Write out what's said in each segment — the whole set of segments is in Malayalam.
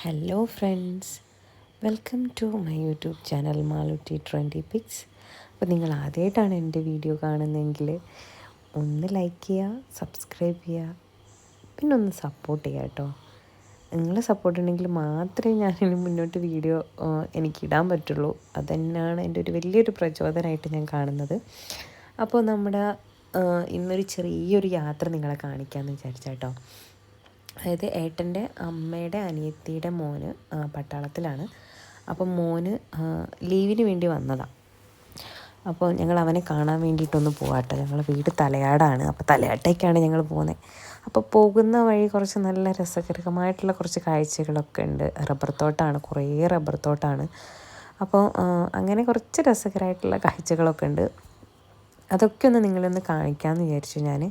Hello friends, welcome to my YouTube channel Malutty trendy pics. അപ്പോൾ നിങ്ങൾ ആദ്യമായിട്ടാണ് എൻ്റെ വീഡിയോ കാണുന്നതെങ്കിൽ ഒന്ന് ലൈക്ക് ചെയ്യുക, സബ്സ്ക്രൈബ് ചെയ്യുക, പിന്നെ ഒന്ന് സപ്പോർട്ട് ചെയ്യുക കേട്ടോ. നിങ്ങളെ സപ്പോർട്ട് ഉണ്ടെങ്കിൽ മാത്രമേ ഞാനിനി മുന്നോട്ട് വീഡിയോ എനിക്കിടാൻ പറ്റുള്ളൂ. അതുതന്നെയാണ് എൻ്റെ ഒരു വലിയൊരു പ്രചോദനമായിട്ട് ഞാൻ കാണുന്നത്. അപ്പോൾ നമ്മുടെ ഇന്നൊരു ചെറിയൊരു യാത്ര നിങ്ങളെ കാണിക്കാമെന്ന് വിചാരിച്ചാട്ടോ. അതായത് ഏട്ടൻ്റെ അമ്മയുടെ അനിയത്തിയുടെ മോന് പട്ടാളത്തിലാണ്. അപ്പം മോന് ലീവിന് വേണ്ടി വന്നതാണ്. അപ്പോൾ ഞങ്ങൾ അവനെ കാണാൻ വേണ്ടിയിട്ടൊന്ന് പോകാട്ടോ. ഞങ്ങൾ വീട് തലയാടാണ്, അപ്പോൾ തലയാട്ടേക്കാണ് ഞങ്ങൾ പോകുന്നത്. അപ്പോൾ പോകുന്ന വഴി കുറച്ച് നല്ല രസകരമായിട്ടുള്ള കുറച്ച് കാഴ്ചകളൊക്കെ ഉണ്ട്. റബ്ബർ തോട്ടമാണ്, കുറേ റബ്ബർ തോട്ടമാണ്. അപ്പോൾ അങ്ങനെ കുറച്ച് രസകരമായിട്ടുള്ള കാഴ്ചകളൊക്കെ ഉണ്ട്. അതൊക്കെ ഒന്ന് നിങ്ങളൊന്ന് കാണിക്കാമെന്ന് വിചാരിച്ചു ഞാൻ.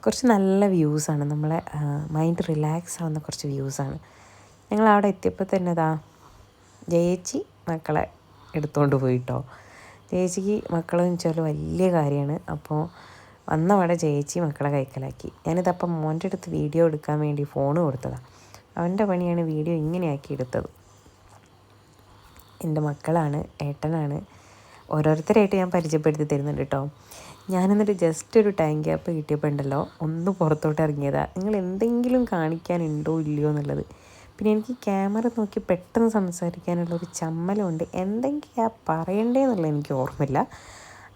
കുറച്ച് നല്ല വ്യൂസാണ്, നമ്മളെ മൈൻഡ് റിലാക്സ് ആവുന്ന കുറച്ച് വ്യൂസാണ്. ഞങ്ങൾ അവിടെ എത്തിയപ്പോൾ തന്നെ ജയേച്ചി മക്കളെ എടുത്തുകൊണ്ട് പോയിട്ടോ. ജയേച്ചിക്ക് മക്കളെന്ന് വെച്ചാൽ വലിയ കാര്യമാണ്. അപ്പോൾ വന്നവിടെ ജയേച്ചി മക്കളെ കൈക്കലാക്കി. ഞാനിതപ്പം മോൻ്റെ അടുത്ത് വീഡിയോ എടുക്കാൻ വേണ്ടി ഫോൺ കൊടുത്തതാണ്. അവൻ്റെ പണിയാണ് വീഡിയോ ഇങ്ങനെയാക്കി എടുത്തത്. എൻ്റെ മക്കളാണ്, ഏട്ടനാണ്, ഓരോരുത്തരായിട്ട് ഞാൻ പരിചയപ്പെടുത്തി തരുന്നുണ്ട് കേട്ടോ. ഞാനെന്നിട്ട് ജസ്റ്റ് ഒരു ടൈം ഗ്യാപ്പ് കിട്ടിയപ്പോൾ ഉണ്ടല്ലോ ഒന്ന് പുറത്തോട്ട് ഇറങ്ങിയതാണ്. നിങ്ങൾ എന്തെങ്കിലും കാണിക്കാനുണ്ടോ ഇല്ലയോ എന്നുള്ളത്. പിന്നെ എനിക്ക് ക്യാമറ നോക്കി പെട്ടെന്ന് സംസാരിക്കാനുള്ളൊരു ചമ്മലുണ്ട്. എന്തെങ്കിലും പറയണ്ടേന്നുള്ളത് എനിക്ക് ഓർമ്മയില്ല.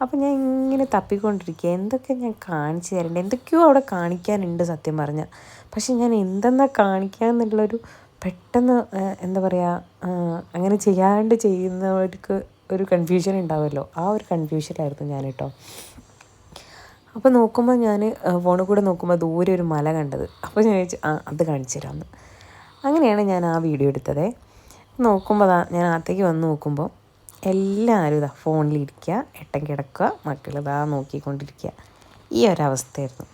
അപ്പോൾ ഞാൻ ഇങ്ങനെ തപ്പിക്കൊണ്ടിരിക്കുക, എന്തൊക്കെ ഞാൻ കാണിച്ചു തരേണ്ടത്, എന്തൊക്കെയോ അവിടെ കാണിക്കാനുണ്ട് സത്യം പറഞ്ഞാൽ. പക്ഷെ ഞാൻ എന്തെന്നാ കാണിക്കുക എന്നുള്ളൊരു പെട്ടെന്ന് എന്താ പറയുക, അങ്ങനെ ചെയ്യാണ്ട് ചെയ്യുന്നവർക്ക് ഒരു കൺഫ്യൂഷൻ ഉണ്ടാവുമല്ലോ, ആ ഒരു കൺഫ്യൂഷനായിരുന്നു ഞാൻ കേട്ടോ. അപ്പോൾ നോക്കുമ്പോൾ ഞാൻ ഫോണിൽ കൂടെ നോക്കുമ്പോൾ ദൂരെ ഒരു മല കണ്ടത്. അപ്പോൾ ഞാൻ ചോദിച്ചു അത് കാണിച്ചു തരാമെന്ന്. അങ്ങനെയാണ് ഞാൻ ആ വീഡിയോ എടുത്തത്. നോക്കുമ്പോൾ ഞാൻ അകത്തേക്ക് വന്ന് നോക്കുമ്പോൾ എല്ലാവരും ഫോണിലിരിക്കുക, ഏട്ടൻ കിടക്കുക, മക്കൾ നോക്കിക്കൊണ്ടിരിക്കുക. ഈ ഒരവസ്ഥയായിരുന്നു.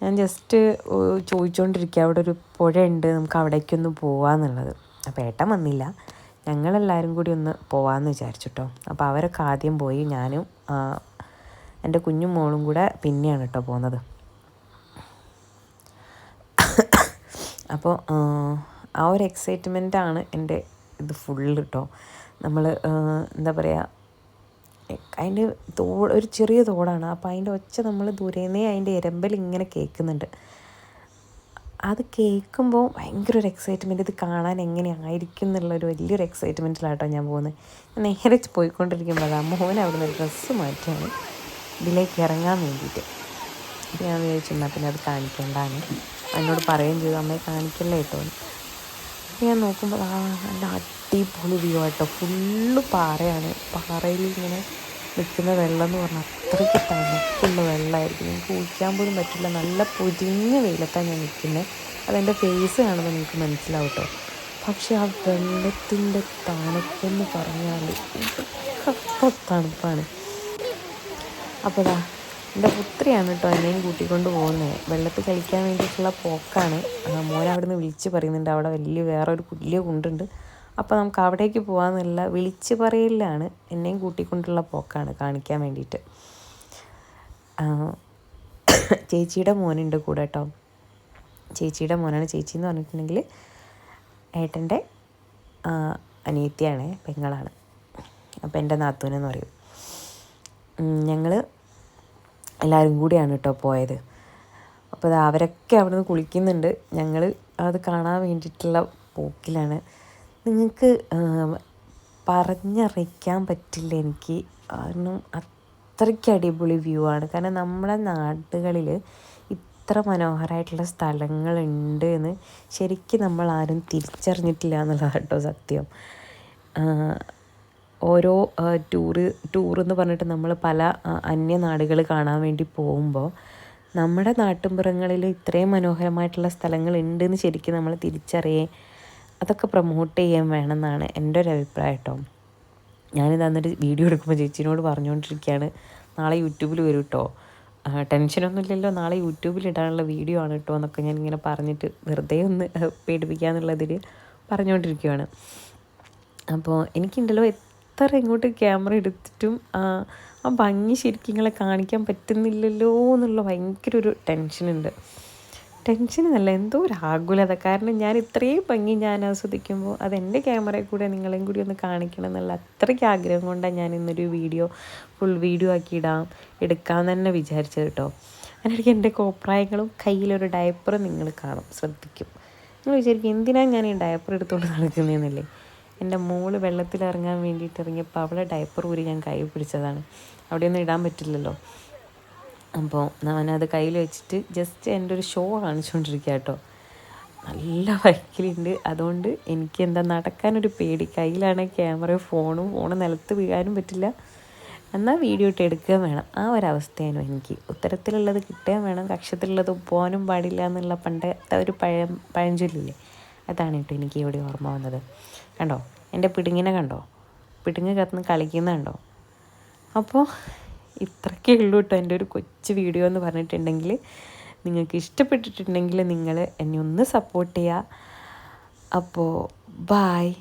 ഞാൻ ജസ്റ്റ് ചോദിച്ചുകൊണ്ടിരിക്കുക, അവിടെ ഒരു പുഴയുണ്ട്, നമുക്ക് അവിടേക്കൊന്ന് പോവാമെന്നുള്ളത്. അപ്പോൾ ഏട്ടൻ വന്നില്ല. ഞങ്ങളെല്ലാവരും കൂടി ഒന്ന് പോകാമെന്ന് വിചാരിച്ചിട്ടോ. അപ്പോൾ അവരൊക്കെ ആദ്യം പോയി, ഞാനും എൻ്റെ കുഞ്ഞും മോളും കൂടെ പിന്നെയാണ് കേട്ടോ പോകുന്നത്. അപ്പോൾ ആ ഒരു എക്സൈറ്റ്മെൻറ്റാണ് എൻ്റെ ഇത് ഫുള്ള് കേട്ടോ. നമ്മൾ എന്താ പറയുക, അതിൻ്റെ ഒരു ചെറിയ തോടാണ്. അപ്പോൾ അതിൻ്റെ ഒച്ച നമ്മൾ ദൂരേന്നേ അതിൻ്റെ ഇരമ്പൽ ഇങ്ങനെ കേൾക്കുന്നുണ്ട്. അത് കേൾക്കുമ്പോൾ ഭയങ്കര ഒരു എക്സൈറ്റ്മെൻറ്റ്, ഇത് കാണാൻ എങ്ങനെയായിരിക്കും എന്നുള്ളൊരു വലിയൊരു എക്സൈറ്റ്മെൻറ്റിലാട്ടോ ഞാൻ പോകുന്നത്. ഞാൻ നേരെ പോയിക്കൊണ്ടിരിക്കുമ്പോൾ മോൻ അവിടെ നിന്ന് ഡ്രസ്സ് മാറ്റിയാണ് ഇതിലേക്ക് ഇറങ്ങാൻ വേണ്ടിയിട്ട്. അപ്പോൾ ഞാൻ വിചാരിച്ചു എന്നാൽ പിന്നെ അത് കാണിക്കേണ്ടാണ്. എന്നോട് പറയുകയും ചെയ്തു, അമ്മയെ കാണിക്കല്ലേ കേട്ടോ. അപ്പോൾ ഞാൻ നോക്കുമ്പോൾ നല്ല അടിപൊളി വ്യൂ ആട്ടോ. ഫുള്ള് പാറയാണ്. പാറയിൽ ഇങ്ങനെ നിൽക്കുന്ന വെള്ളം എന്ന് പറഞ്ഞാൽ അത്രയ്ക്ക് തണുപ്പുള്ള വെള്ളമായിരിക്കും. എനിക്ക് കുളിക്കാൻ പോലും പറ്റില്ല. നല്ല പൊരിഞ്ഞ വെയിലത്താണ് ഞാൻ നിൽക്കുന്നത്. അതെൻ്റെ ഫേസ് കാണുമ്പോൾ നിങ്ങൾക്ക് മനസ്സിലാവും കേട്ടോ. പക്ഷെ ആ വെള്ളത്തിൻ്റെ തണുപ്പെന്ന് പറഞ്ഞാൽ തണുപ്പാണ്. അപ്പോൾ എൻ്റെ പുത്രിയാണ് കേട്ടോ എന്നെയും കൂട്ടിക്കൊണ്ട് പോകുന്നത്. വെള്ളത്തിൽ കളിക്കാൻ വേണ്ടിയിട്ടുള്ള പോക്കാണ്. മോൻ അവിടെ നിന്ന് വിളിച്ച് പറയുന്നുണ്ട്, അവിടെ വേറൊരു വലിയ കുണ്ടുണ്ട്, അപ്പോൾ നമുക്ക് അവിടേക്ക് പോകാമെന്നുള്ള വിളിച്ച് പറയലാണ്. എന്നെയും കൂട്ടിക്കൊണ്ടുള്ള പോക്കാണ് കാണിക്കാൻ വേണ്ടിയിട്ട്. ചേച്ചിയുടെ മോനുണ്ട് കൂടെ കേട്ടോ. ചേച്ചിയുടെ മോനാണ്. ചേച്ചി എന്ന് പറഞ്ഞിട്ടുണ്ടെങ്കിൽ ഏട്ടൻ്റെ അനിയത്തിയാണ്, പെങ്ങളാണ്. അപ്പോൾ എൻ്റെ നാത്തൂനെന്ന് പറയും. ഞങ്ങൾ എല്ലാവരും കൂടിയാണ് കേട്ടോ പോയത്. അപ്പോൾ അവരൊക്കെ അവിടെ നിന്ന് കുളിക്കുന്നുണ്ട്. ഞങ്ങൾ അത് കാണാൻ വേണ്ടിയിട്ടുള്ള പോക്കിലാണ്. നിങ്ങൾക്ക് പറഞ്ഞറിയിക്കാൻ പറ്റില്ല എനിക്ക്, കാരണം അത്രയ്ക്ക് അടിപൊളി വ്യൂ ആണ്. കാരണം നമ്മുടെ നാടുകളിൽ ഇത്ര മനോഹരമായിട്ടുള്ള സ്ഥലങ്ങളുണ്ട് എന്ന് ശരിക്കും നമ്മൾ ആരും തിരിച്ചറിഞ്ഞിട്ടില്ല എന്നുള്ളതാണ് കേട്ടോ സത്യം. ഓരോ ടൂറെന്ന് പറഞ്ഞിട്ട് നമ്മൾ പല അന്യനാടുകൾ കാണാൻ വേണ്ടി പോകുമ്പോൾ നമ്മുടെ നാട്ടിൻപുറങ്ങളിൽ ഇത്രയും മനോഹരമായിട്ടുള്ള സ്ഥലങ്ങളുണ്ടെന്ന് ശരിക്കും നമ്മൾ അതൊക്കെ പ്രൊമോട്ട് ചെയ്യാൻ വേണമെന്നാണ് എൻ്റെ ഒരു അഭിപ്രായം കേട്ടോ. ഞാനിത് അന്നൊരു വീഡിയോ എടുക്കുമ്പോൾ ചേച്ചിനോട് പറഞ്ഞുകൊണ്ടിരിക്കുകയാണ്, നാളെ യൂട്യൂബിൽ വരും കേട്ടോ, ടെൻഷനൊന്നുമില്ലല്ലോ, നാളെ യൂട്യൂബിൽ ഇടാനുള്ള വീഡിയോ ആണ് കേട്ടോ എന്നൊക്കെ ഞാനിങ്ങനെ പറഞ്ഞിട്ട് വെറുതെ ഒന്ന് പേടിപ്പിക്കുക എന്നുള്ളതിൽ പറഞ്ഞുകൊണ്ടിരിക്കുകയാണ്. അപ്പോൾ എനിക്കുണ്ടല്ലോ എത്ര ഇങ്ങോട്ട് ക്യാമറ എടുത്തിട്ടും ആ ഭംഗി ശരിക്കും നിങ്ങളെ കാണിക്കാൻ പറ്റുന്നില്ലല്ലോ എന്നുള്ള ഭയങ്കര ഒരു ടെൻഷനുണ്ട്. ടെൻഷൻ എന്നല്ല, എന്തോ ഒരു ആകുലത. കാരണം ഞാൻ ഇത്രയും ഭംഗി ഞാൻ ആസ്വദിക്കുമ്പോൾ അതെൻ്റെ ക്യാമറയിൽ കൂടെ നിങ്ങളെയും കൂടി ഒന്ന് കാണിക്കണം എന്നുള്ള അത്രയ്ക്ക് ആഗ്രഹം കൊണ്ടാണ് ഞാൻ ഇന്നൊരു വീഡിയോ ഫുൾ വീഡിയോ ആക്കി എടുക്കാൻ തന്നെ വിചാരിച്ചത് കേട്ടോ. അതിനിടയ്ക്ക് എൻ്റെ കോപ്രായങ്ങളും കയ്യിലൊരു ഡയപ്പർ നിങ്ങൾ കാണും, ശ്രദ്ധിക്കും. നിങ്ങൾ വിചാരിക്കും എന്തിനാണ് ഞാൻ ഈ ഡയപ്പർ എടുത്തുകൊണ്ട് നടക്കുന്നതെന്നല്ലേ. എൻ്റെ മോള് വെള്ളത്തിലിറങ്ങാൻ വേണ്ടിയിട്ട് ഇറങ്ങിയപ്പോൾ അവളെ ഡയപ്പർ ഊരി ഞാൻ കൈ പിടിച്ചതാണ്. അവിടെയൊന്നും ഇടാൻ പറ്റില്ലല്ലോ. അപ്പോൾ ഞാനത് കയ്യിൽ വെച്ചിട്ട് ജസ്റ്റ് എൻ്റെ ഒരു ഷോ കാണിച്ചുകൊണ്ടിരിക്കുക കേട്ടോ. നല്ല വൈക്കലുണ്ട്, അതുകൊണ്ട് എനിക്ക് എന്താ നടക്കാനൊരു പേടി. കയ്യിലാണെങ്കിൽ ക്യാമറയും ഫോണ് നിലത്ത് വീഴാനും പറ്റില്ല, എന്നാൽ വീഡിയോ ഇട്ട് എടുക്കുകയും വേണം. ആ ഒരവസ്ഥയാണ് എനിക്ക്. ഉത്തരത്തിലുള്ളത് കിട്ടുകയും വേണം, കക്ഷത്തിലുള്ളത് പോകാനും പാടില്ല എന്നുള്ള പണ്ടത്തെ ഒരു പഴഞ്ചൊല്ലില്ലേ, അതാണ് കേട്ടോ എനിക്ക് ഇവിടെ ഓർമ്മ വന്നത്. കണ്ടോ എൻ്റെ പിടുങ്ങിനെ കണ്ടോ, പിടുങ്ങ് കത്തുന്ന കളിക്കുന്ന കണ്ടോ. അപ്പോൾ ഇത്രയ്ക്കേ ഉള്ളൂ കേട്ടോ എൻ്റെ ഒരു കൊച്ചു വീഡിയോ എന്ന് പറഞ്ഞിട്ടുണ്ടെങ്കിൽ. നിങ്ങൾക്ക് ഇഷ്ടപ്പെട്ടിട്ടുണ്ടെങ്കിൽ നിങ്ങൾ എന്നെ ഒന്ന് സപ്പോർട്ട് ചെയ്യുക. അപ്പോൾ ബായ്.